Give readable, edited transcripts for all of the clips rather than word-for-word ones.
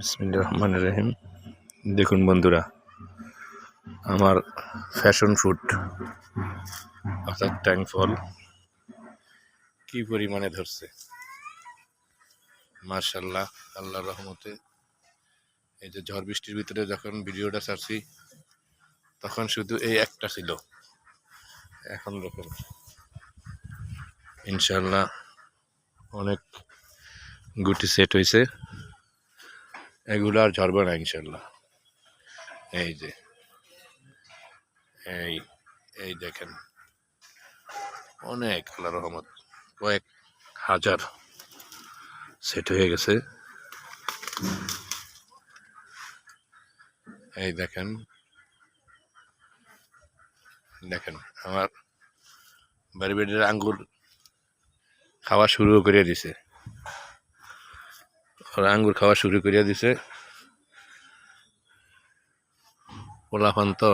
বিসমিল্লাহির রহমানির রহিম। দেখুন বন্ধুরা, আমার ফ্যাশন ফ্রুট অর্থাৎ ট্যাং ফল কি পরিমাণে ধরছে, মাশাআল্লাহ। আল্লাহর রহমতে এই যে ঝড় বৃষ্টির ভিতরে যখন ভিডিওটা ছাড়ছি তখন শুধু এই একটা ছিল, এখন দেখুন ইনশাআল্লাহ অনেক গুটি সেট হয়েছে। এগুলো আর ঝরবে না ইনশাআল্লাহ। এই যে এই এই দেখেন অনেক, আল্লাহর রহমত, কয়েক হাজার সেট হয়ে গেছে। এই দেখেন দেখেন আমার বাড়ি বেড়ের আঙ্গুর খাওয়া শুরু করে দিছে, ওরা আঙ্গুর খাওয়া শুরু করে দিছে। পোলাপান তো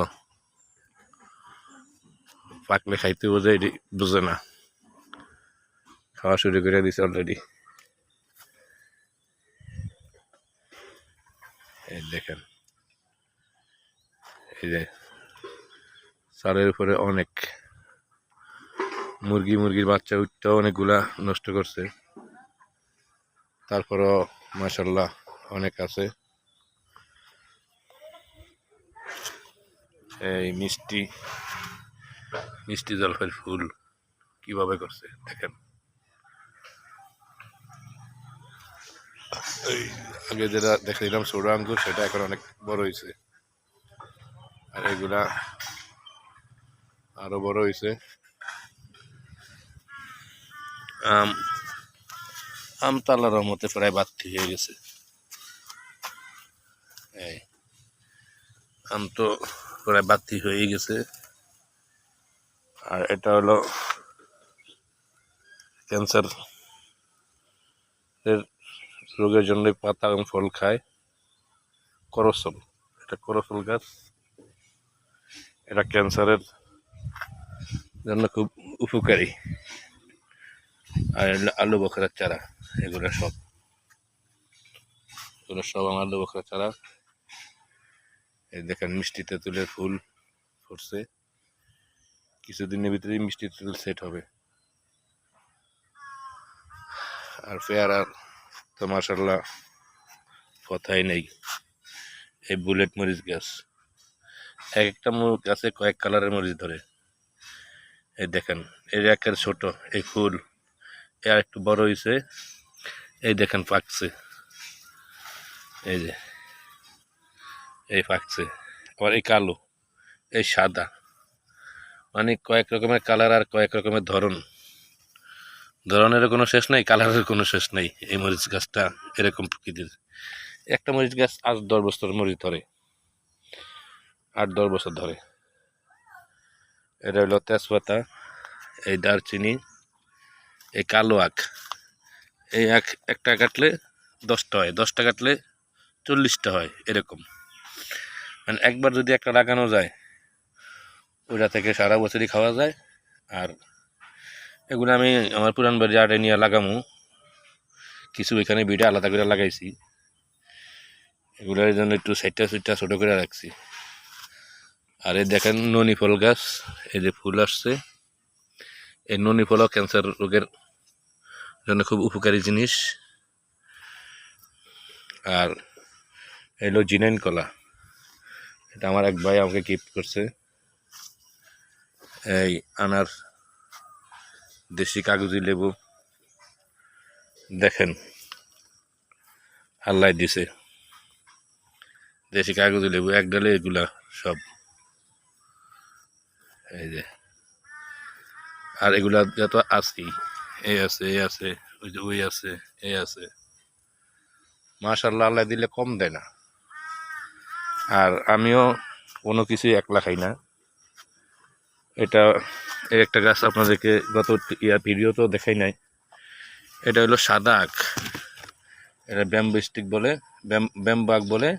পাকলে খাইতে বোঝে, বুঝে না, খাওয়া শুরু করে দিছে অলরেডি। এই দেখেন এই যে চালের উপরে অনেক মুরগির বাচ্চা উঠতেও অনেকগুলা নষ্ট করছে, তারপরও মাশাআল্লাহ অনেক আছে। এই মিষ্টি মিষ্টি জলফাইয়ের ফুল কিভাবে করছে দেখেন। এই আগে যেটা দেখলাম ছোট আঙ্গুর, সেটা এখন অনেক বড় হয়েছে, আর এগুলা আরো বড় হয়েছে। আমতালার মতে প্রায় বাড়তি হয়ে গেছে। এই আম তো প্রায় বাড়তি হয়ে গেছে। আর এটা হলো ক্যান্সার এর রোগের জন্য পাতা এবং ফল খায় করসল। এটা করসল গাছ, এটা ক্যান্সারের জন্য খুব উপকারী। আর আলু বখরার চারা, এগুলো সব আমার আলু বখরার চারা। এই দেখেন মিষ্টি তেঁতুলের ফুল ফুটছে, কিছুদিনের ভিতরেই মিষ্টি তেঁতুল সেট হবে। আর পেয়ারার তো মাশাআল্লাহ কথাই নেই। এই বুলেট মরিচ গাছ, এক একটা গাছে কয়েক কালারের মরিচ ধরে। এই দেখেন এই একের ছোট, এই ফুল আর একটু বড় হয়েছে। এই দেখেন পাকছে, এই যে এই পাকছে। আবার এই কালো, এই সাদা, মানে কয়েক রকমের কালার আর কয়েক রকমের ধরনের কোনো শেষ নাই, কালারের কোনো শেষ নেই। এই মরিচ গাছটা এরকম প্রকৃতির। একটা মরিচ গাছ 8-10 বছর মরিচ ধরে, 8-10 বছর ধরে। এটা হলো তেজপাতা, এই দারচিনি, এই কালো আখ। এই আখ একটা কাটলে 10টা হয়, 10টা কাটলে 40টা হয়, এরকম। মানে একবার যদি একটা লাগানো যায়, ওইটা থেকে সারা বছরই খাওয়া যায়। আর এগুলো আমি আমার পুরান বাড়ি আটে নিয়ে লাগামু, কিছু এখানে বিড়ে আলাদা করে লাগাইছি। এগুলোর জন্য একটু সাইডটা ছোটো করে রাখছি। আর এই দেখেন ননি ফল গাছ, এই যে ফুল আসছে। এই ননি ফলও ক্যান্সার রোগের জন্য খুব উপকারী জিনিস। আর এলো জিনাইন কলা, এটা আমার এক ভাই আমাকে গিফট করছে। এই আনার দেশি কাগজি লেবু, দেখেন আল্লাহ দিছে দেশি কাগজি লেবু, এক ডালে এগুলা সব। এই যে আর এগুলা যত আছি, এই আছে, এই আছে, ওই যে ওই আছে, এই আছে। মাশাআল্লাহ, আল্লাহ দিলে কম দেয় না। আর আমিও কোনো কিছুই একলা খাই না। এটা এই একটা গাছ আপনাদেরকে গত ভিডিও তো দেখাই নাই। এটা হলো সাদা আখ, এটা ব্যাম্বো স্টিক বলে, ব্যাম্বো আখ বলে।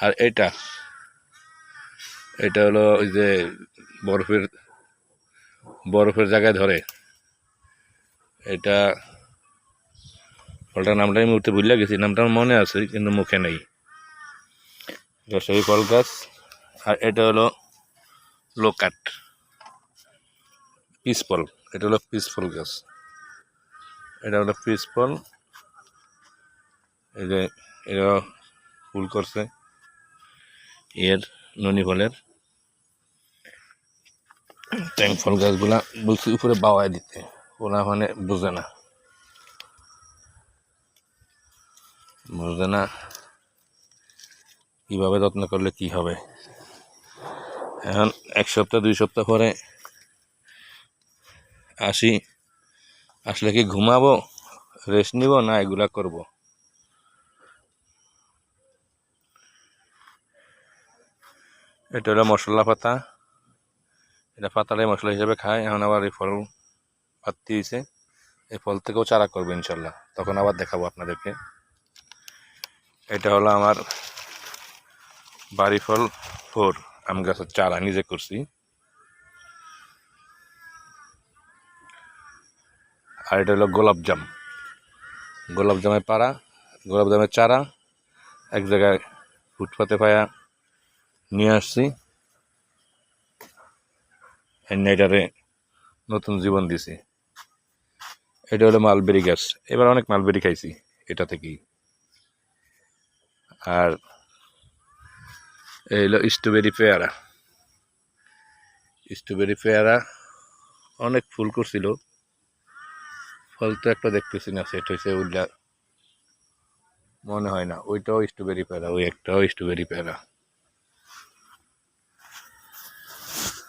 আর এটা হলো ওই যে বরফের জায়গায় ধরে। এটা ফলটার নামটা আমি মুহূর্তে ভুলে গেছি, নামটা আমার মনে আছে কিন্তু মুখে নেই। এটা সেই ফল গাছ। আর এটা হলো লোকাট পিস ফল, এটা হলো পিস ফল গাছ। এটা হলো পিস ফল। এই যে এটা ফুল করছে এর ননি ফলের। ট্যাং ফল গাছগুলা বলছি উপরে বাওয়ায় দিতে, ওরা মানে বুঝে না কীভাবে যত্ন করলে কি হবে। এখন 1 সপ্তাহ 2 সপ্তাহ পরে আসলে কি ঘুমাবো, রেস্ট নিব, না এগুলা করব। এটা হলো মশলা পাতা, এটা পাতাটাই মশলা হিসেবে খায়। এখন আবার এই ফল পাত্তি হয়েছে, এই ফল থেকেও চারা করবো ইনশাল্লাহ, তখন আবার দেখাবো আপনাদেরকে। এটা হলো আমার বাড়ি ফল 4 আম গাছের চারা নিজে করছি। আর এটা হলো গোলাপজামের পাড়া, গোলাপজামের চারা এক জায়গায় ফুটপাতে পায়া নিয়ে আসছি, এটারে নতুন জীবন দিছি। এটা হলো মালবেরি গাছ, এবার অনেক মালবেরি খাইছি এটা থেকেই। আর এই হলো স্ট্রবেরি পেয়ারা অনেক ফুল করছিল, ফল তো একটা দেখতেছি না, সেট হয়েছে ওইটা মনে হয় না, ওইটাও স্ট্রবেরি পেয়ারা, ওই একটাও স্ট্রবেরি পেয়ারা।